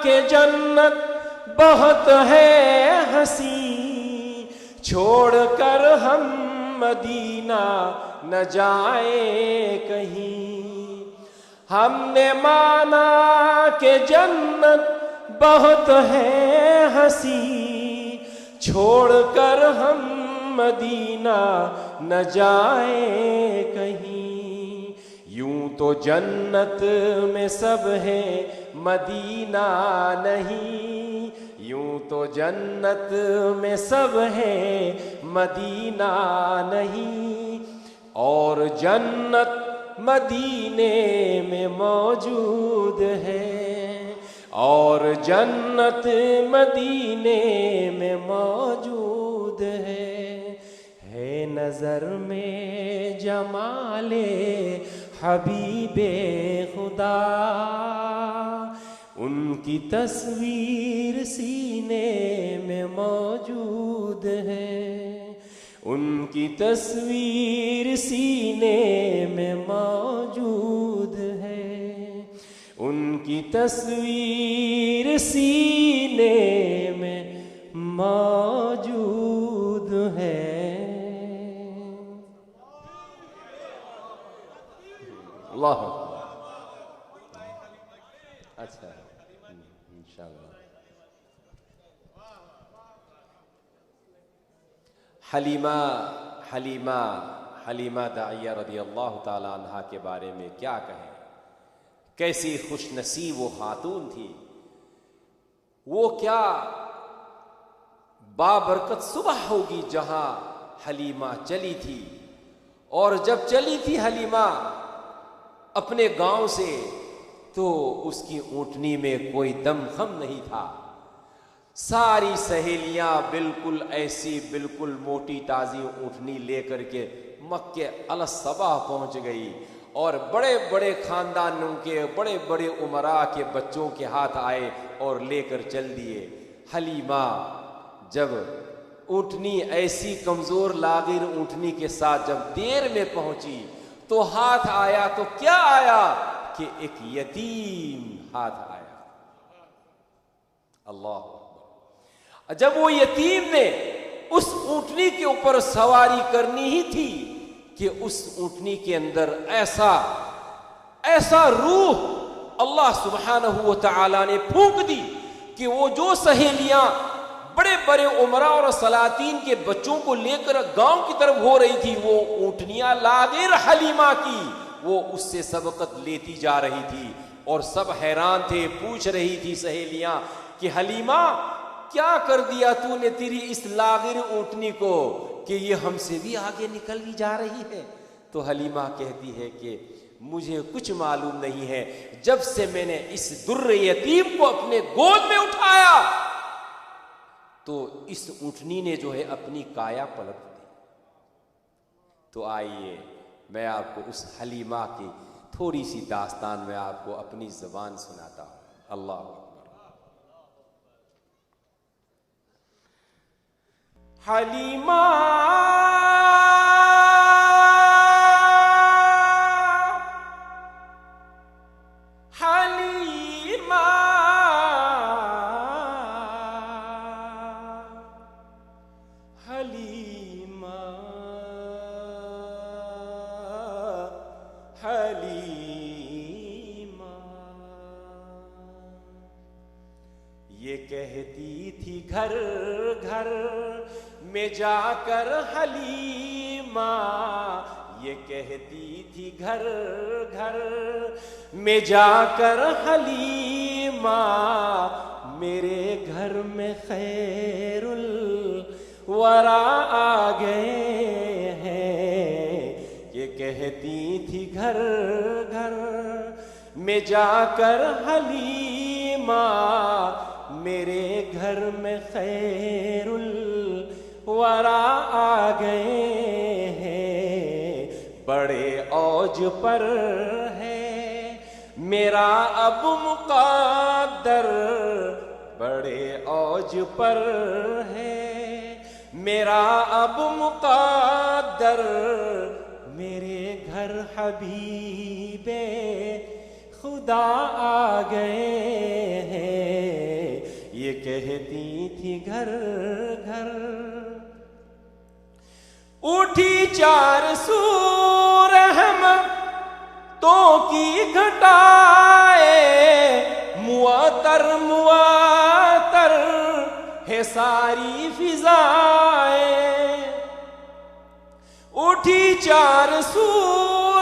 کہ جنت بہت ہے ہنسی، چھوڑ کر ہم مدینہ نہ جائیں کہیں۔ ہم نے مانا کہ جنت بہت ہے ہنسی، چھوڑ کر ہم مدینہ نہ جائیں کہیں۔ یوں تو جنت میں سب ہے مدینہ نہیں، یوں تو جنت میں سب ہے مدینہ نہیں، اور جنت مدینے میں موجود ہے، اور جنت مدینے میں موجود ہے نظر میں جمال حبیب خدا، ان کی تصویر سینے میں موجود ہے، ان کی تصویر سینے میں موجود ہے، ان کی تصویر سینے میں موجود ہے۔ اللہ اچھا انشاءاللہ۔ حلیمہ داعیہ رضی اللہ تعالی عنہا کے بارے میں کیا کہیں، کیسی خوش نصیب وہ خاتون تھی، وہ کیا بابرکت صبح ہوگی جہاں حلیمہ چلی تھی، اور جب چلی تھی حلیمہ اپنے گاؤں سے تو اس کی اونٹنی میں کوئی دم خم نہیں تھا، ساری سہیلیاں بالکل ایسی بالکل موٹی تازی اونٹنی لے کر کے مکے الصباح پہنچ گئی، اور بڑے بڑے خاندانوں کے بڑے بڑے امراء کے بچوں کے ہاتھ آئے اور لے کر چل دیے۔ حلیمہ جب اونٹنی ایسی کمزور لاغر اونٹنی کے ساتھ جب دیر میں پہنچی تو ہاتھ آیا تو کیا آیا کہ ایک یتیم ہاتھ آیا۔ اللہ اکبر۔ جب وہ یتیم نے اس اونٹنی کے اوپر سواری کرنی ہی تھی کہ اس اونٹنی کے اندر ایسا روح اللہ سبحانہ و تعالی نے پھونک دی کہ وہ جو سہیلیاں بڑے بڑے عمراء اور سلاطین کے بچوں کو لے کر گاؤں کی طرف ہو رہی تھی، وہ اونٹنیاں لاغر حلیمہ کی وہ اس سے سبقت لیتی جا رہی تھی، اور سب حیران تھے، پوچھ رہی تھی سہیلیاں کہ حلیمہ کیا کر دیا تو نے تیری اس لاغر اونٹنی کو کہ یہ ہم سے بھی آگے نکل جا رہی ہے؟ تو حلیمہ کہتی ہے کہ مجھے کچھ معلوم نہیں ہے، جب سے میں نے اس در یتیم کو اپنے گود میں اٹھایا تو اس اونٹنی نے جو ہے اپنی کایا پلٹ دی۔ تو آئیے میں آپ کو اس حلیمہ کی تھوڑی سی داستان میں آپ کو اپنی زبان سناتا ہوں۔ اللہ اکبر۔ حلیمہ یہ کہتی تھی گھر گھر میں جا کر حلیمہ، یہ کہتی تھی گھر گھر میں جا کر حلیمہ، میرے گھر میں خیر الورا آ گئے ہیں۔ یہ کہتی تھی گھر گھر میں جا کر حلیمہ، میرے گھر میں خیر الورا آ گئے ہیں۔ بڑے اوج پر ہے میرا اب مقدر، بڑے اوج پر ہے میرا اب مقدر، میرے گھر حبیب خدا آ گئے ہیں۔ کہتی تھی گھر گھر، اٹھی چار سو رحمتوں کی گھٹائے، معطر معطر ہے ساری فضائیں، اٹھی چار سو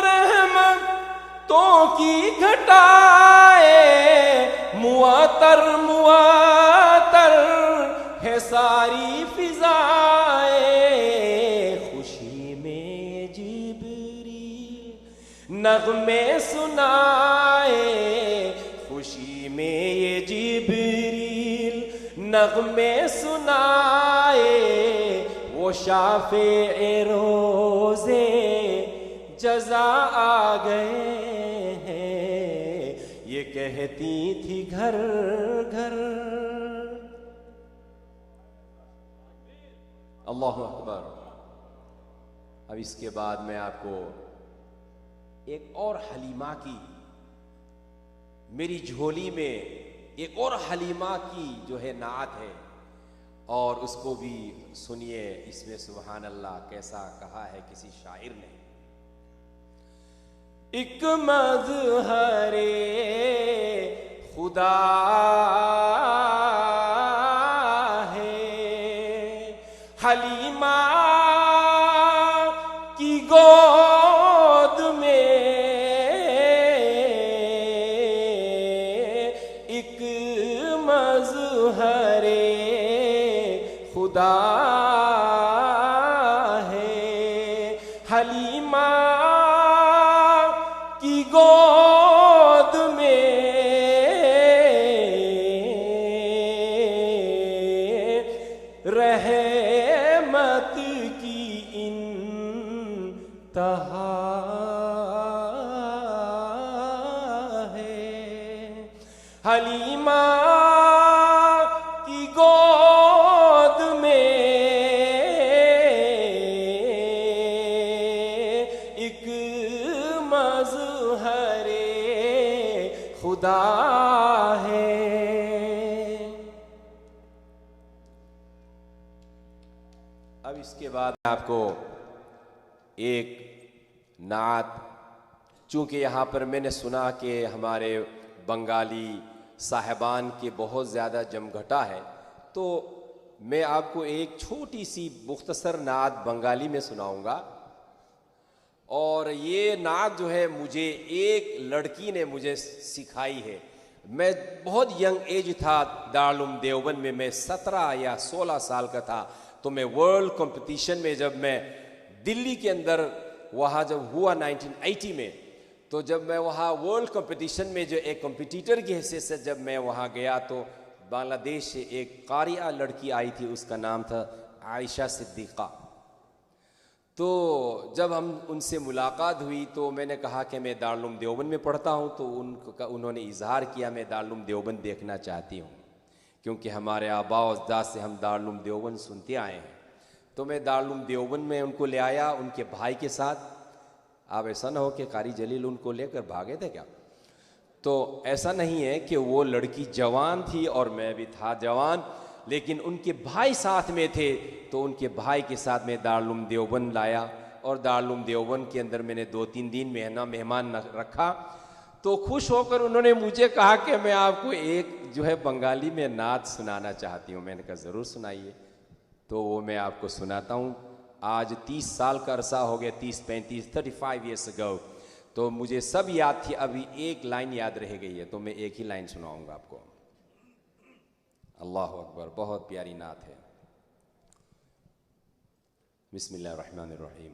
رحمتوں کی گھٹائے، معطر معطر ہے ساری فضائیں، خوشی میں جبریل نغمے سنائے، خوشی میں یہ جبریل نغمے سنائے، وہ شافع روزے جزا آ گئے ہیں، یہ کہتی تھی گھر گھر۔ اللہ اکبر۔ اب اس کے بعد میں آپ کو ایک اور حلیمہ کی، میری جھولی میں ایک اور حلیمہ کی جو ہے نعت ہے، اور اس کو بھی سنیے، اس میں سبحان اللہ کیسا کہا ہے کسی شاعر نے۔ ایک مظہر خدا ہے حلیمہ کی گود میں، ایک مظہر خدا ہے حلیمہ کی گود میں، رحمت کی انتہا ہے، حلیمہ کی گود میں ایک مظہر خدا ہے۔ اب اس کے بعد آپ کو ایک نعت، چونکہ یہاں پر میں نے سنا کہ ہمارے بنگالی صاحبان کے بہت زیادہ جمگھٹا ہے، تو میں آپ کو ایک چھوٹی سی مختصر نعت بنگالی میں سناؤں گا، اور یہ نعت جو ہے مجھے ایک لڑکی نے مجھے سکھائی ہے۔ میں بہت ینگ ایج تھا دارالعلوم دیوبند میں، میں 17 یا 16 سال کا تھا، تو میں ورلڈ کمپٹیشن میں جب میں دلی کے اندر وہاں جب ہوا 1980 میں، تو جب میں وہاں ورلڈ کمپٹیشن میں جو ایک کمپٹیٹر کی حیثیت سے جب میں وہاں گیا، تو بنگلہ دیش سے ایک قاریہ لڑکی آئی تھی، اس کا نام تھا عائشہ صدیقہ۔ تو جب ہم ان سے ملاقات ہوئی تو میں نے کہا کہ میں دارالعلوم دیوبند میں پڑھتا ہوں، تو انہوں نے اظہار کیا میں دارالعلوم دیوبند دیکھنا چاہتی ہوں، کیونکہ ہمارے آباء و اجداد سے ہم دارالعلوم دیوبند سنتے آئے ہیں۔ تو میں دارالعلوم دیوبند میں ان کو لے آیا ان کے بھائی کے ساتھ۔ اب ایسا نہ ہو کہ قاری جلیل ان کو لے کر بھاگے تھے کیا؟ تو ایسا نہیں ہے کہ وہ لڑکی جوان تھی اور میں بھی تھا جوان، لیکن ان کے بھائی ساتھ میں تھے، تو ان کے بھائی کے ساتھ میں دارالعلوم دیوبند لایا، اور دارالعلوم دیوبند کے اندر میں نے 2-3 دن مہمان رکھا۔ تو خوش ہو کر انہوں نے مجھے کہا کہ میں آپ کو ایک جو ہے بنگالی میں نعت سنانا چاہتی ہوں۔ میں نے کہا ضرور سنائیے، تو وہ میں آپ کو سناتا ہوں۔ آج 30 سال کا عرصہ ہو گیا، 35 ایئرس اگو، تو مجھے سب یاد تھی، ابھی ایک لائن یاد رہ گئی ہے، تو میں ایک ہی لائن سناؤں گا آپ کو۔ اللہ اکبر، بہت پیاری نعت ہے۔ بسم اللہ الرحمن الرحیم۔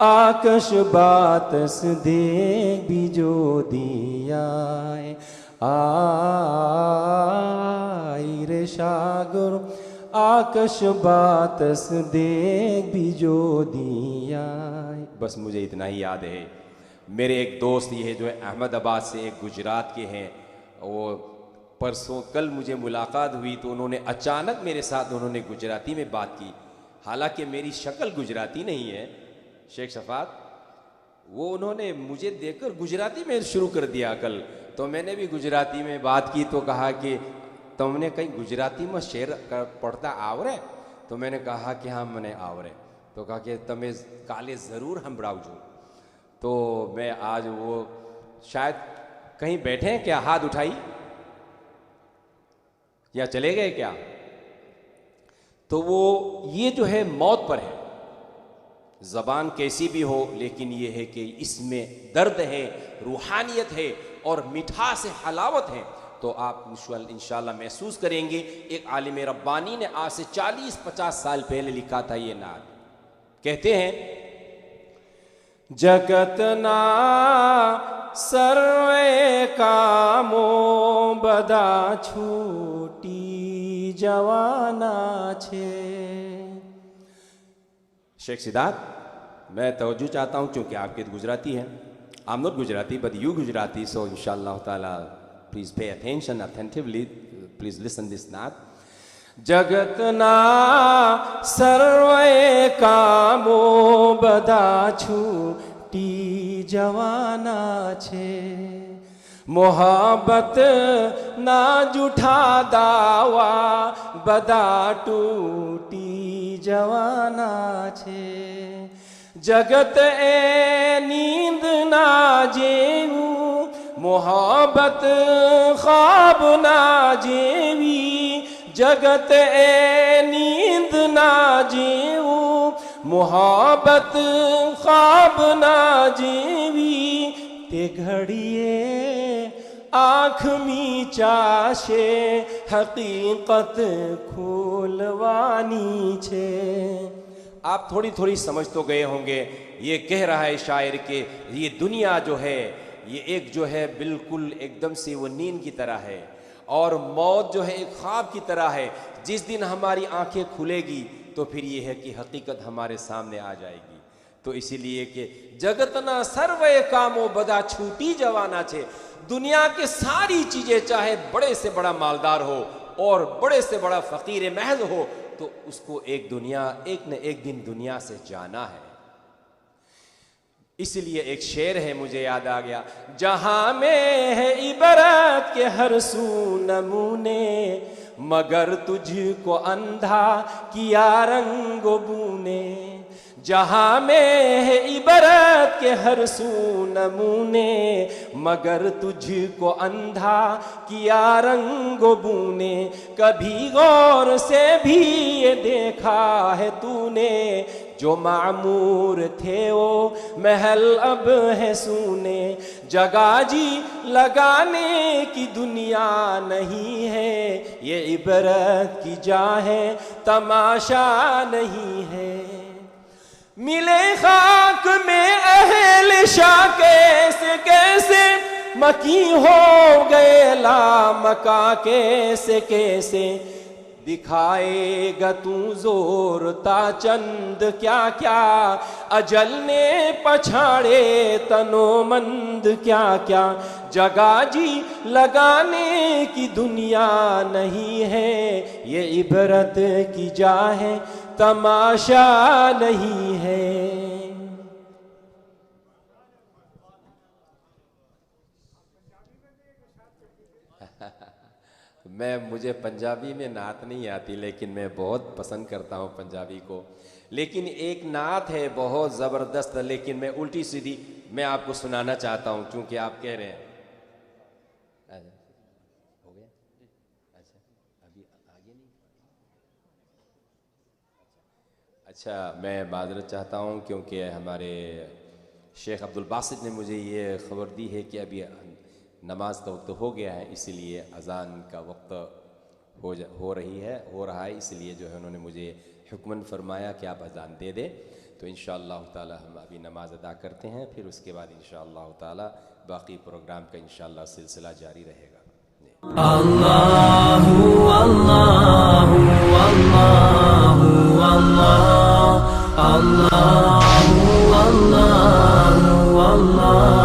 آکش باتس دیگ بیجو دیائے آئی رے شاگر آکش باتس دیگ بیجو دیائے. بس مجھے اتنا ہی یاد ہے. میرے ایک دوست یہ جو ہے احمد آباد سے ایک گجرات کے ہیں, وہ پرسوں کل مجھے ملاقات ہوئی تو انہوں نے اچانک میرے ساتھ انہوں نے گجراتی میں بات کی, حالانکہ میری شکل گجراتی نہیں ہے شیخ شفاعت. وہ انہوں نے مجھے دیکھ کر گجراتی میں شروع کر دیا کل, تو میں نے بھی گجراتی میں بات کی تو کہا کہ تم نے کہیں گجراتی میں شعر پڑھتا آورے؟ تو میں نے کہا کہ ہاں میں نے آورے. تو کہا کہ تمہیں کالے ضرور ہمراوجو. تو میں آج وہ شاید کہیں بیٹھے ہیں کیا, ہاتھ اٹھائی یا چلے گئے کیا؟ تو وہ یہ جو ہے موت پر ہے. زبان کیسی بھی ہو لیکن یہ ہے کہ اس میں درد ہے, روحانیت ہے اور مٹھاس ہے, حلاوت ہے. تو آپ انشاءاللہ محسوس کریں گے. ایک عالم ربانی نے آج سے 40-50 سال پہلے لکھا تھا یہ نعت. کہتے ہیں جگتنا سروے کامو بدا چھوٹی جوانا چھے. شیخ سدھارتھ, میں توجہ چاہتا ہوں چونکہ آپ کے گجراتی ہیں. I am not Gujarati but you Gujarati, so انشاءاللہ تعالی please pay attention attentively, please listen this naat. جگتنا سروے کامو بدا چھوٹی جوانا چھے. محبت نہ جھوٹا داوا بدا ٹوٹی جوانا چھے. جگت اے نیند نہ جیو محبت خواب نہ جیوی. جگت اے نیند نہ جیو محبت خواب نہ جیوی. تے گھڑیے آنکھ می چاشے حقیقت کھولوانی چھے. آپ تھوڑی تھوڑی سمجھ تو گئے ہوں گے. یہ کہہ رہا ہے شاعر کہ یہ دنیا جو ہے یہ ایک جو ہے بالکل ایک دم سے وہ نیند کی طرح ہے, اور موت جو ہے ایک خواب کی طرح ہے. جس دن ہماری آنکھیں کھلے گی تو پھر یہ ہے کہ حقیقت ہمارے سامنے آ جائے گی. تو اسی لیے کہ جگتنا سروے کامو بدا چھوٹی جوانا چھے. دنیا کے ساری چیزیں چاہے بڑے سے بڑا مالدار ہو اور بڑے سے بڑا فقیر محض ہو, تو اس کو ایک نہ ایک دن دنیا سے جانا ہے. اس لیے ایک شعر ہے مجھے یاد آ گیا, جہاں میں ہے عبرت کے ہر سو نمونے مگر تجھ کو اندھا کیا رنگ و بونے. جہاں میں ہے عبرت کے ہر سو نمونے مگر تجھ کو اندھا کیا رنگ و بونے. کبھی غور سے بھی یہ دیکھا ہے تو نے جو معمور تھے وہ محل اب ہے سونے. جگہ جی لگانے کی دنیا نہیں ہے, یہ عبرت کی جا ہے تماشا نہیں ہے. ملے خاک میں اہل شاہ کیسے کیسے مکی ہو گئے لامکا کیسے کیسے. دکھائے گا تو زور تا چند کیا کیا اجل نے پچھاڑے تنو مند کیا کیا. جگہ جی لگانے کی دنیا نہیں ہے, یہ عبرت کی جا ہے تماشا نہیں ہے. مجھے پنجابی میں نعت نہیں آتی لیکن میں بہت پسند کرتا ہوں پنجابی کو. لیکن ایک نعت ہے بہت زبردست, لیکن میں الٹی سیدھی میں آپ کو سنانا چاہتا ہوں چونکہ آپ کہہ رہے ہیں. ہو گیا اچھا ابھی آگے نہیں. اچھا میں معذرت چاہتا ہوں کیونکہ ہمارے شیخ عبدالباسط نے مجھے یہ خبر دی ہے کہ ابھی نماز کا وقت ہو گیا ہے, اسی لیے اذان کا وقت ہو رہا ہے, اس لیے جو ہے انہوں نے مجھے حکماً فرمایا کہ آپ اذان دے دیں. تو انشاءاللہ تعالی ہم ابھی نماز ادا کرتے ہیں، پھر اس کے بعد انشاءاللہ تعالی باقی پروگرام کا انشاءاللہ سلسلہ جاری رہے گا. اللہ اللہ اللہ اللہ اللہ اللہ اللہ